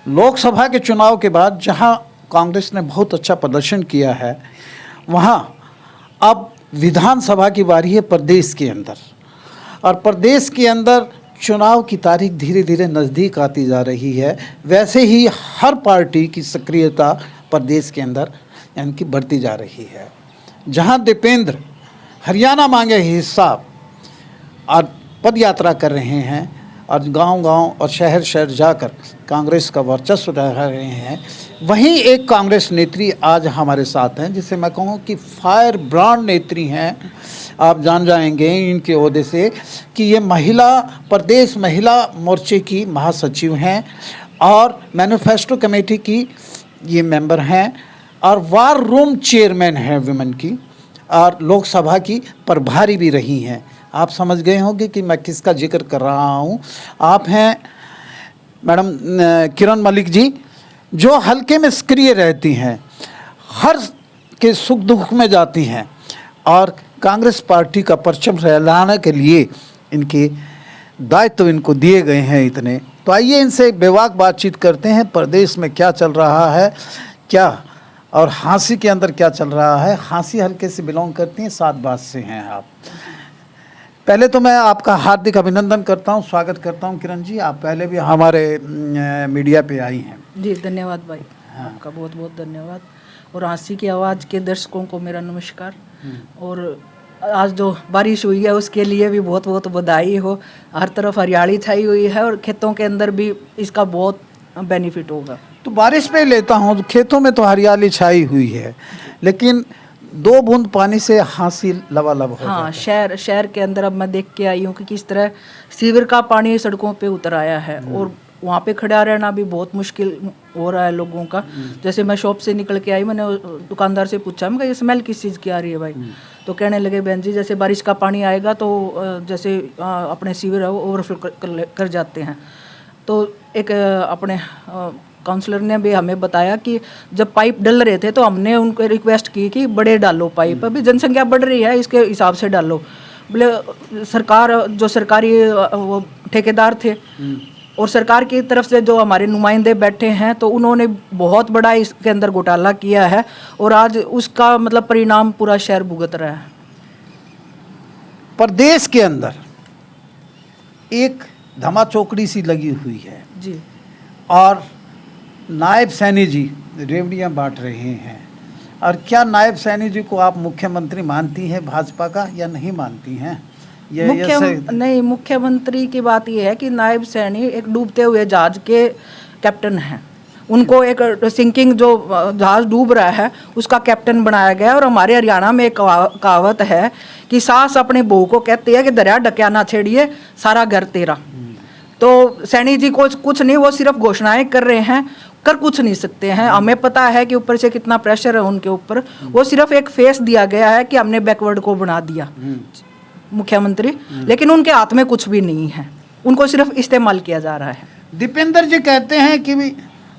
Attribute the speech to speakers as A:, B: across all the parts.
A: लोकसभा के चुनाव के बाद जहां कांग्रेस ने बहुत अच्छा प्रदर्शन किया है, वहां अब विधानसभा की बारी है प्रदेश के अंदर। और प्रदेश के अंदर चुनाव की तारीख धीरे धीरे नज़दीक आती जा रही है। वैसे ही हर पार्टी की सक्रियता प्रदेश के अंदर यानी कि बढ़ती जा रही है। जहां दीपेंद्र हरियाणा मांगे हिसाब और पद यात्रा कर रहे हैं और गांव-गांव और शहर-शहर जाकर कांग्रेस का वर्चस्व रह रहे हैं, वहीं एक कांग्रेस नेत्री आज हमारे साथ हैं जिसे मैं कहूँ कि फायर ब्रांड नेत्री हैं। आप जान जाएंगे इनके ओहदे से कि ये प्रदेश महिला मोर्चे की महासचिव हैं और मैनिफेस्टो कमेटी की ये मेंबर हैं और वार रूम चेयरमैन हैं विमेन की, और लोकसभा की प्रभारी भी रही हैं। आप समझ गए होंगे कि मैं किसका जिक्र कर रहा हूँ। आप हैं मैडम किरण मलिक जी, जो हल्के में सक्रिय रहती हैं, हर के सुख दुख में जाती हैं और कांग्रेस पार्टी का परचम फहराने के लिए इनके दायित्व इनको दिए गए हैं इतने। तो आइए इनसे बेबाक बातचीत करते हैं, प्रदेश में क्या चल रहा है, क्या और हाँसी के अंदर क्या चल रहा है। हाँसी हल्के से बिलोंग करती हैं, 7 बात से हैं आप। पहले तो मैं आपका हार्दिक अभिनंदन करता हूं, स्वागत करता हूं किरण जी। आप पहले भी हमारे मीडिया पे आई हैं।
B: जी धन्यवाद भाई। हाँ। आपका बहुत बहुत धन्यवाद। और हाँसी की आवाज़ के दर्शकों को मेरा नमस्कार। और आज जो बारिश हुई है उसके लिए भी बहुत बहुत बधाई हो। हर तरफ हरियाली छाई हुई है और खेतों के अंदर भी इसका बहुत बेनिफिट होगा।
A: तो बारिश पे लेता हूँ, खेतों में तो हरियाली छाई हुई है, लेकिन 2 बूंद पानी से हाँसी लबालब हो
B: हाँ, शहर के अंदर अब मैं देख के आई हूँ कि किस तरह सीवर का पानी सड़कों पे उतर आया है और वहाँ पे खड़ा रहना भी बहुत मुश्किल हो रहा है लोगों का। जैसे मैं शॉप से निकल के आई, मैंने दुकानदार से पूछा, मैं ये स्मेल किस चीज़ की आ रही है भाई? तो कहने लगे बहन जी जैसे बारिश का पानी आएगा तो जैसे अपने सीवर है वो ओवरफ्लो कर जाते हैं। तो एक अपने काउंसलर ने भी हमें बताया कि जब पाइप डल रहे थे तो हमने उनको रिक्वेस्ट की कि बड़े डालो पाइप, अभी जनसंख्या बढ़ रही है इसके हिसाब से डालो। बोले सरकार जो सरकारी वो ठेकेदार थे और सरकार की तरफ से जो हमारे नुमाइंदे बैठे हैं तो उन्होंने बहुत बड़ा इसके अंदर घोटाला किया है और आज उसका मतलब परिणाम पूरा शहर भुगत रहा है।
A: प्रदेश के अंदर एक धमा चौकड़ी सी लगी हुई है
B: जी,
A: और नायब सैनी जी रेवड़ियाँ बांट रहे हैं। और क्या नायब सैनी जी को आप मुख्यमंत्री मानती हैं भाजपा का या नहीं मानती हैं?
B: नहीं, मुख्यमंत्री की बात यह है कि नायब सैनी एक डूबते हुए जहाज के कैप्टन हैं। उनको एक सिंकिंग जो जहाज डूब रहा है उसका कैप्टन बनाया गया। और हमारे हरियाणा में एक कहावत है कि सास अपने बहू को कहती है कि दरिया ढकिया ना छेड़िए सारा घर तेरा। तो सैनी जी को कुछ नहीं, वो सिर्फ घोषणाएं कर रहे हैं, कर कुछ नहीं सकते हैं। हमें पता है कि ऊपर से कितना प्रेशर है उनके ऊपर। वो सिर्फ एक फेस दिया गया है कि हमने बैकवर्ड को बना दिया मुख्यमंत्री, लेकिन उनके हाथ में कुछ भी नहीं है, उनको सिर्फ इस्तेमाल किया जा रहा है।
A: दीपेंद्र जी कहते हैं कि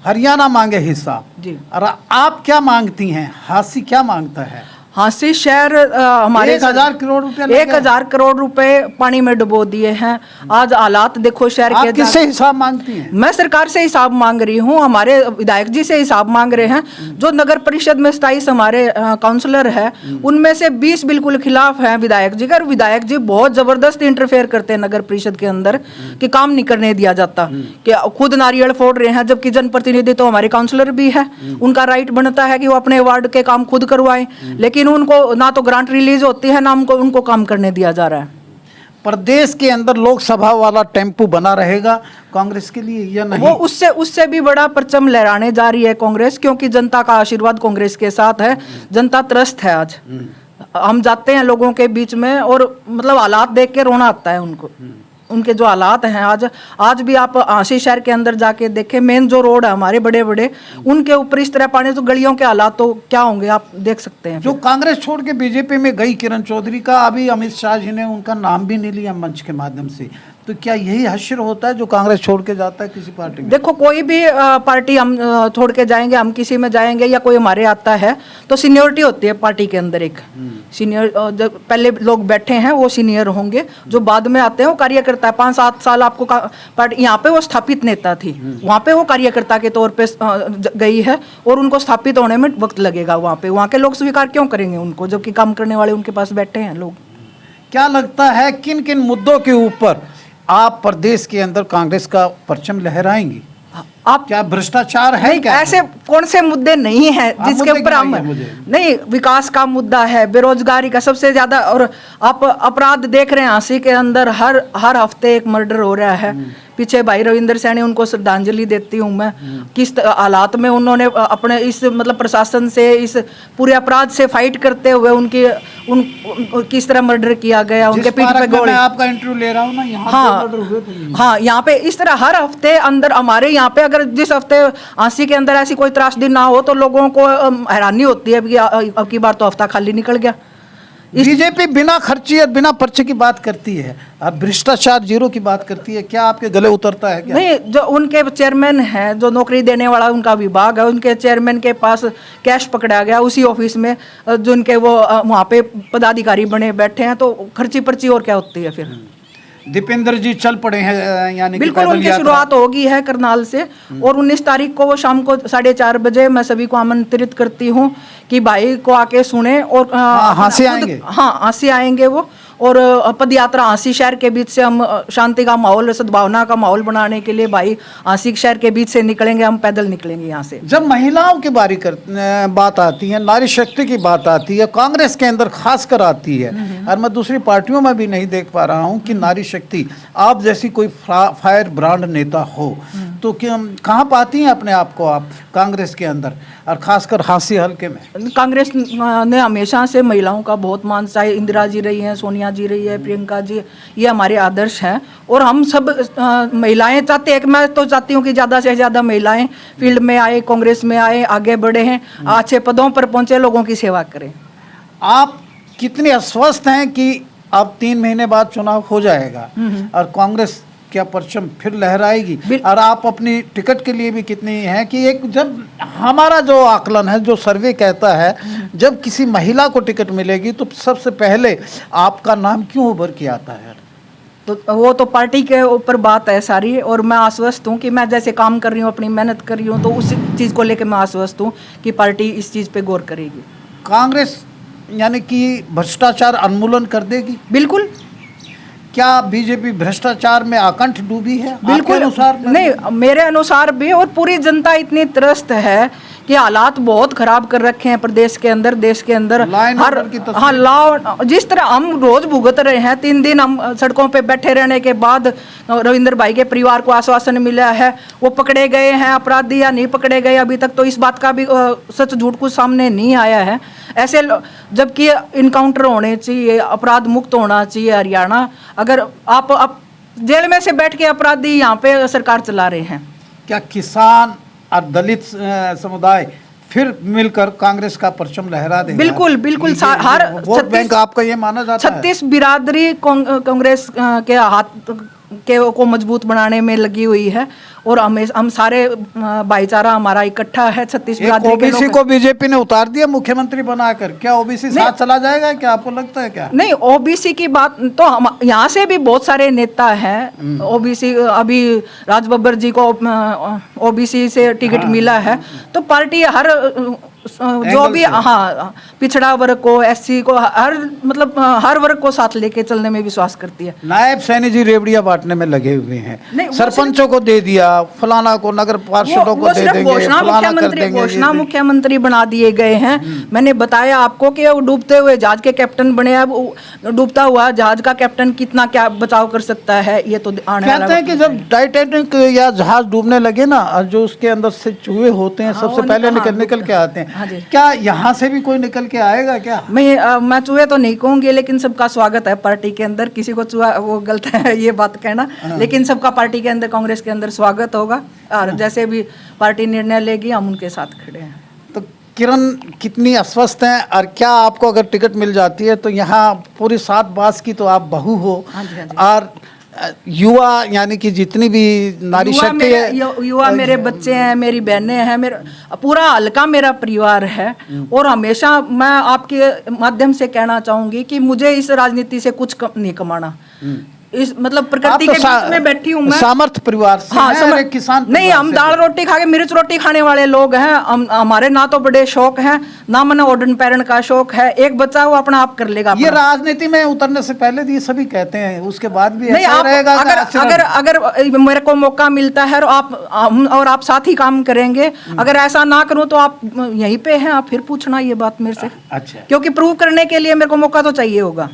A: हरियाणा मांगे हिस्सा
B: जी,
A: और आप क्या मांगती हैं? हाँसी क्या मांगता है?
B: हाँसी शहर हमारे
A: 1000 करोड़ रुपए
B: 1000 करोड़ रुपए पानी में डुबो दिए हैं। आज हालात देखो शहर के।
A: किससे हिसाब मांगती हैं?
B: मैं सरकार से हिसाब मांग रही हूँ, हमारे विधायक जी से हिसाब मांग रहे हैं। जो नगर परिषद में 27 हमारे काउंसलर है उनमें से 20 बिल्कुल खिलाफ हैं विधायक जी का। विधायक जी बहुत जबरदस्त इंटरफेयर करते हैं नगर परिषद के अंदर कि काम नहीं करने दिया जाता, कि खुद नारियल फोड़ रहे हैं, जबकि जनप्रतिनिधि तो हमारे काउंसलर भी है। उनका राइट बनता है कि वो अपने वार्ड के काम खुद करवाएं, लेकिन उनको ना तो ग्रांट रिलीज होती है ना उनको काम करने दिया जा रहा है।
A: प्रदेश के अंदर लोकसभा वाला टेम्पू बना रहेगा कांग्रेस के लिए या नहीं?
B: वो उससे भी बड़ा परचम लहराने जा रही है कांग्रेस, क्योंकि जनता का आशीर्वाद कांग्रेस के साथ है। जनता त्रस्त है। आज हम जाते हैं लोगों के बीच में और मतलब हालात देख के रोना आता है उनको। उनके जो हालात हैं आज भी आप हाँसी शहर के अंदर जाके देखें, मेन जो रोड है हमारे बड़े बड़े, उनके ऊपर इस तरह पानी, तो गलियों के हालात तो क्या होंगे आप देख सकते हैं।
A: जो कांग्रेस छोड़ के बीजेपी में गई किरण चौधरी का, अभी अमित शाह जी ने उनका नाम भी नहीं लिया मंच के माध्यम से, तो क्या यही हश्र होता है जो कांग्रेस छोड़ के जाता है किसी पार्टी में?
B: देखो, कोई भी पार्टी हम छोड़ के जाएंगे, हम किसी में जाएंगे या कोई हमारे आता है तो सीनियरिटी होती है पार्टी के अंदर। एक सीनियर, जब पहले लोग बैठे हैं वो सीनियर होंगे, जो बाद में आते हैं वो कार्यकर्ता है। 5-7 साल आपको पार्टी, यहाँ पे वो स्थापित नेता थी, वहाँ पे वो कार्यकर्ता के तौर पे गई है और उनको स्थापित होने में वक्त लगेगा। वहाँ के लोग स्वीकार क्यों करेंगे उनको, जबकि काम करने वाले उनके पास बैठे हैं लोग।
A: क्या लगता है किन किन मुद्दों के ऊपर आप प्रदेश के अंदर कांग्रेस का परचम लहराएंगी?
B: आप
A: क्या भ्रष्टाचार है क्या?
B: ऐसे कौन से मुद्दे नहीं है जिसके ऊपर हम नहीं, विकास का मुद्दा है, बेरोजगारी का सबसे ज्यादा, और आप अपराध देख रहे हैं झांसी के अंदर हर हफ्ते एक मर्डर हो रहा है। पीछे भाई रविंदर सैनी, उनको श्रद्धांजलि देती हूँ मैं। किस हालात में उन्होंने अपने इस मतलब प्रशासन से, इस पूरे अपराध से फाइट करते हुए किस तरह मर्डर किया गया, उनके पीठ पे गोली।
A: मैं आपका इंटरव्यू ले रहा हूँ ना, यहाँ
B: हाँ,
A: मर्डर हुए थे।
B: हाँ, यहाँ पे इस तरह हर हफ्ते अंदर हमारे यहाँ पे, अगर जिस हफ्ते झांसी के अंदर ऐसी कोई त्रासदी ना हो तो लोगों को हैरानी होती है कि अब की बार तो हफ्ता खाली निकल गया।
A: बीजेपी बिना खर्ची और बिना पर्चे की बात करती है, अब भ्रष्टाचार जीरो की बात करती है, क्या आपके गले उतरता है क्या?
B: नहीं, जो उनके चेयरमैन हैं, जो नौकरी देने वाला उनका विभाग है, उनके चेयरमैन के पास कैश पकड़ा गया उसी ऑफिस में, जो उनके वो वहाँ पे पदाधिकारी बने बैठे हैं, तो खर्ची पर्ची और क्या होती है फिर?
A: दीपेंद्र जी चल पड़े हैं, यानी
B: बिल्कुल उनकी शुरुआत होगी है करनाल से, और 19 तारीख को वो शाम को 4:30 बजे मैं सभी को आमंत्रित करती हूँ कि भाई को आके सुने और
A: झांसी आएंगे।
B: हाँ, झांसी आएंगे वो, और पद यात्रा झांसी शहर के बीच से हम शांति का माहौल, सद्भावना का माहौल बनाने के लिए भाई झांसी शहर के बीच से निकलेंगे, हम पैदल निकलेंगे यहाँ से।
A: जब महिलाओं की बात आती है, नारी शक्ति की बात आती है, कांग्रेस के अंदर खासकर आती है, और मैं दूसरी पार्टियों में भी नहीं देख पा रहा हूँ कि नारी शक्ति आप जैसी कोई फायर ब्रांड नेता हो, तो क्या कहाँ पाती हैं अपने आप को आप कांग्रेस के अंदर, और खासकर झांसी हल्के में?
B: कांग्रेस ने हमेशा से महिलाओं का बहुत मान, चाहे इंदिरा जी रही हैं, सोनिया जी रही है, प्रियंका जी, ये हमारे आदर्श हैं। और हम सब महिलाएं चाहते हैं कि, मैं तो चाहती हूँ कि ज़्यादा से ज़्यादा महिलाएं फील्ड में आए, कांग्रेस में आए, आगे बढ़े हैं, अच्छे पदों पर पहुँचे, लोगों की सेवा करें।
A: आप कितने आश्वस्त हैं कि अब 3 महीने बाद चुनाव हो जाएगा और कांग्रेस क्या परचम फिर लहराएगी? और आप अपनी टिकट के लिए भी कितनी हैं कि एक, जब हमारा जो आकलन है, जो सर्वे कहता है, जब किसी महिला को टिकट मिलेगी तो सबसे पहले आपका नाम क्यों उभर के आता है?
B: तो वो तो पार्टी के ऊपर बात है सारी, और मैं आश्वस्त हूँ कि मैं जैसे काम कर रही हूँ, अपनी मेहनत कर रही हूँ, तो उस चीज़ को लेकर मैं आश्वस्त हूँ कि पार्टी इस चीज़ पे गौर करेगी।
A: कांग्रेस यानी कि भ्रष्टाचार उन्मूलन कर देगी?
B: बिल्कुल।
A: क्या बीजेपी भ्रष्टाचार में आकंठ डूबी है?
B: बिल्कुल
A: अनुसार
B: नहीं, मेरे अनुसार भी, और पूरी जनता इतनी त्रस्त है कि हालात बहुत खराब कर रखे हैं प्रदेश के अंदर, देश के अंदर। हाँ, लॉ जिस तरह हम रोज भुगत रहे हैं, 3 दिन हम सड़कों पे बैठे रहने के बाद रविंदर भाई के परिवार को आश्वासन मिला है, वो पकड़े गए हैं अपराधी या नहीं पकड़े गए, अभी तक तो इस बात का भी सच झूठ कुछ सामने नहीं आया है। ऐसे जबकि इनकाउंटर होने चाहिए, अपराध मुक्त होना चाहिए हरियाणा, अगर आप जेल में से बैठ के अपराधी यहाँ पे सरकार चला रहे हैं।
A: क्या किसान और दलित समुदाय फिर मिलकर कांग्रेस का परचम लहरा देगा?
B: बिल्कुल बिल्कुल। हर
A: वोट बैंक आपका ये माना जाता है?
B: 36 बिरादरी कांग्रेस के हाथ को मजबूत बनाने में लगी हुई है, और हम सारे भाईचारा हमारा इकट्ठा है। 36 बिरादरी के
A: ओबीसी को बीजेपी ने उतार दिया मुख्यमंत्री बनाकर, क्या ओबीसी साथ चला जाएगा? क्या आपको लगता है? क्या
B: नहीं, ओबीसी की बात तो हम यहाँ से भी बहुत सारे नेता हैं ओबीसी, अभी राज बब्बर जी को ओबीसी से टिकट मिला है, तो पार्टी हर जो भी हाँ पिछड़ा वर्ग को, एससी को, हर वर्ग को साथ लेके चलने में विश्वास करती है।
A: नायब सैनी जी रेवड़िया बांटने में लगे हुए हैं, सरपंचों को दे दिया, फलाना को, नगर पार्षदों को दे देंगे,
B: घोषणा मुख्यमंत्री बना दिए गए हैं। मैंने बताया आपको कि वो डूबते हुए जहाज के कैप्टन बने। अब डूबता हुआ जहाज का कैप्टन कितना क्या बचाव कर सकता है, ये तो आने वाला
A: कहते हैं कि जब टाइटैनिक या जहाज डूबने लगे ना, जो उसके अंदर से चूहे होते हैं सबसे पहले निकल के आते हैं। क्या यहाँ से भी कोई निकल के आएगा? क्या
B: मैं चूहे तो नहीं कहूंगी, लेकिन सबका स्वागत है पार्टी के अंदर। किसी को चूहा वो गलत है ये बात कहना, लेकिन सबका पार्टी के अंदर, कांग्रेस के अंदर स्वागत होगा, और जैसे भी पार्टी निर्णय लेगी हम उनके साथ खड़े हैं।
A: तो किरण कितनी अस्वस्थ हैं, और क्या आपको अगर टिकट मिल जाती है तो यहाँ पूरी 7 बास की तो आप बहू हो, और युवा यानी कि जितनी भी नारी शक्ति है,
B: युवा मेरे बच्चे हैं, मेरी बहनें हैं, मेरा पूरा हल्का मेरा परिवार है। और हमेशा मैं आपके माध्यम से कहना चाहूंगी कि मुझे इस राजनीति से कुछ नहीं कमाना। इस मतलब प्रकृति के बीच में बैठी हूँ मैं,
A: सामर्थ्य परिवार से
B: हाँ,
A: हैं, एक किसान
B: नहीं, हम दाल रोटी खा के मिर्च रोटी खाने वाले लोग हैं। हमारे ना तो बड़े शौक हैं, ना मैंने ओढ़न पैरन का शौक है। एक बच्चा वो अपना आप कर लेगा।
A: ये राजनीति में उतरने से पहले ये सभी कहते हैं, उसके बाद भी
B: नहीं,
A: ऐसा
B: आप
A: रहेगा।
B: अगर मेरे को मौका मिलता है और आप साथ ही काम करेंगे, अगर ऐसा ना करूं तो आप यहीं पे हैं, आप फिर पूछना ये बात मेरे से।
A: अच्छा,
B: क्योंकि प्रूव करने के लिए मेरे को मौका तो चाहिए होगा।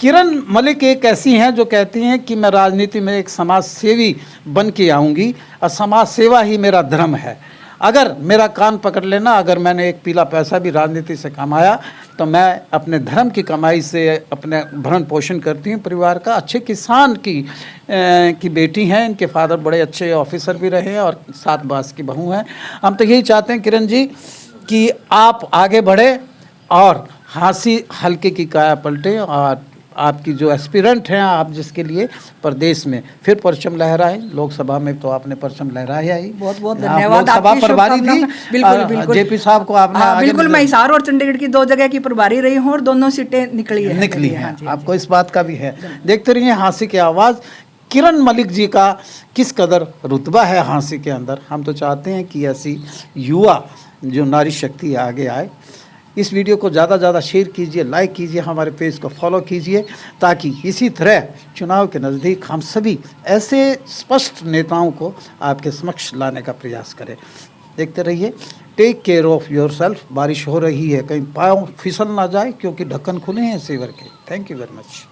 A: किरण मलिक एक ऐसी हैं जो कहती हैं कि मैं राजनीति में एक समाज सेवी बन के आऊँगी और समाज सेवा ही मेरा धर्म है। अगर मेरा कान पकड़ लेना, अगर मैंने एक पीला पैसा भी राजनीति से कमाया तो मैं अपने धर्म की कमाई से अपने भरण पोषण करती हूँ परिवार का। अच्छे किसान की बेटी हैं, इनके फादर बड़े अच्छे ऑफिसर भी रहे हैं और 7 बास की बहू हैं। हम तो यही चाहते हैं किरण जी कि आप आगे बढ़े और हाँसी हल्के की काया पलटे और आपकी जो एस्पिरेंट हैं, आप जिसके लिए प्रदेश में फिर परचम लहराए। लोकसभा में तो आपने परचम लहराया ही।
B: बहुत बहुत धन्यवाद।
A: लोकसभा प्रभारी थी,
B: बिल्कुल बिल्कुल,
A: जेपी साहब को आपने
B: बिल्कुल। मैं हिसार और चंडीगढ़ की 2 जगह की प्रभारी रही हूँ और दोनों सीटें निकली है।
A: हाँ, आपको इस बात का भी है। देखते रहिए हाँसी की आवाज़। किरण मलिक जी का किस कदर रुतबा है हाँसी के अंदर। हम तो चाहते हैं कि ऐसी युवा जो नारी शक्ति आगे आए। इस वीडियो को ज़्यादा से ज़्यादा शेयर कीजिए, लाइक कीजिए, हमारे पेज को फॉलो कीजिए, ताकि इसी तरह चुनाव के नज़दीक हम सभी ऐसे स्पष्ट नेताओं को आपके समक्ष लाने का प्रयास करें। देखते रहिए। Take care of yourself. बारिश हो रही है, कहीं पाँव फिसल ना जाए क्योंकि ढक्कन खुले हैं सीवर के। Thank you very much.